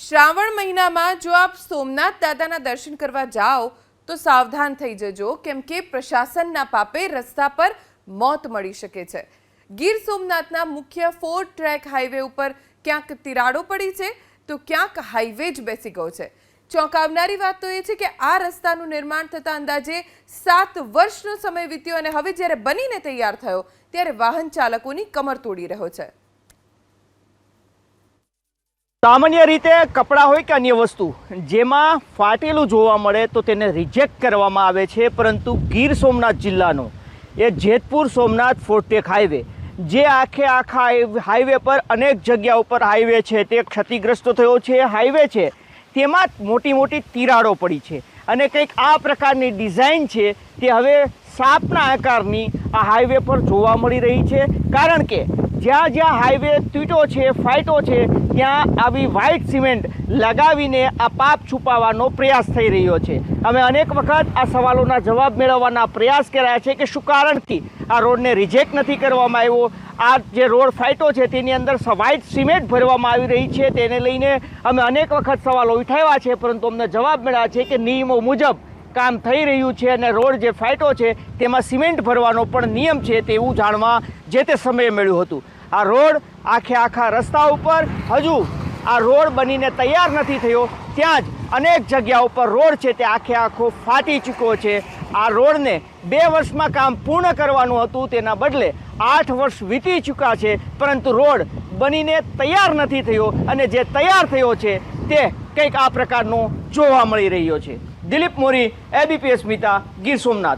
શ્રાવણ મહિનામાં જો આપ સોમનાથ દાદાના દર્શન કરવા જાઓ તો સાવધાન થઈ જજો, કેમ કે પ્રશાસનના પાપે રસ્તા પર મોત મળી શકે છે। ગીર સોમનાથના મુખ્ય 4 ટ્રેક હાઈવે ઉપર ક્યાંક તિરાડો પડી છે તો ક્યાંક હાઈવે જ બેસી ગયો છે। ચોંકાવનારી વાત તો એ છે કે આ રસ્તાનું નિર્માણ થતાં અંદાજે 7 વર્ષનો સમય વીત્યો અને હવે જ્યારે બનીને તૈયાર થયો ત્યારે વાહન ચાલકોની કમર તોડી રહ્યો છે। સામાન્ય રીતે કપડાં હોય કે અન્ય વસ્તુ જેમાં ફાટેલું જોવા મળે તો તેને રિજેક્ટ કરવામાં આવે છે, પરંતુ ગીર સોમનાથ જિલ્લાનો એ જેતપુર સોમનાથ 4 ટ્રેક હાઈવે જે આખા હાઈવે પર અનેક જગ્યા ઉપર હાઈવે છે તે ક્ષતિગ્રસ્ત થયો છે। હાઈવે છે તેમાં મોટી મોટી તિરાડો પડી છે અને કંઈક આ પ્રકારની ડિઝાઇન છે તે હવે સાપના આકારની આ હાઈવે પર જોવા મળી રહી છે, કારણ કે જ્યાં જ્યાં હાઈવે તૂટ્યો છે, ફાટ્યો છે, ત્યાં આવી વ્હાઇટ સિમેન્ટ લગાવીને આ પાપ છુપાવવાનો પ્રયાસ થઈ રહ્યો છે। અમે અનેક વખત આ સવાલોના જવાબ મેળવવાના પ્રયાસ કર્યા છે કે શું કારણથી આ રોડને રિજેક્ટ નથી કરવામાં આવ્યો, આ જે રોડ ફાટ્યો છે તેની અંદર વ્હાઇટ સિમેન્ટ ભરવામાં આવી રહી છે, તેને લઈને અમે અનેક વખત સવાલો ઉઠાવ્યા છે, પરંતુ અમને જવાબ મળ્યા છે કે નિયમો મુજબ કામ થઈ રહ્યું છે અને રોડ જે ફાટ્યો છે તેમાં સિમેન્ટ ભરવાનો પણ નિયમ છે તેવું જાણવા જે તે સમયે મળ્યું હતું। આ રોડ આખા રસ્તા ઉપર હજુ આ રોડ બનીને તૈયાર નથી થયો, ત્યાં જ અનેક જગ્યા ઉપર રોડ છે તે આખો ફાટી ચૂક્યો છે। આ રોડને 2 વર્ષમાં કામ પૂર્ણ કરવાનું હતું, તેના બદલે 8 વર્ષ વીતી ચૂક્યા છે, પરંતુ રોડ બનીને તૈયાર નથી થયો અને જે તૈયાર થયો છે તે કંઈક આ પ્રકારનો જોવા મળી રહ્યો છે। દિલીપ મોરી, ABP અસ્મિતા, ગીર સોમનાથ।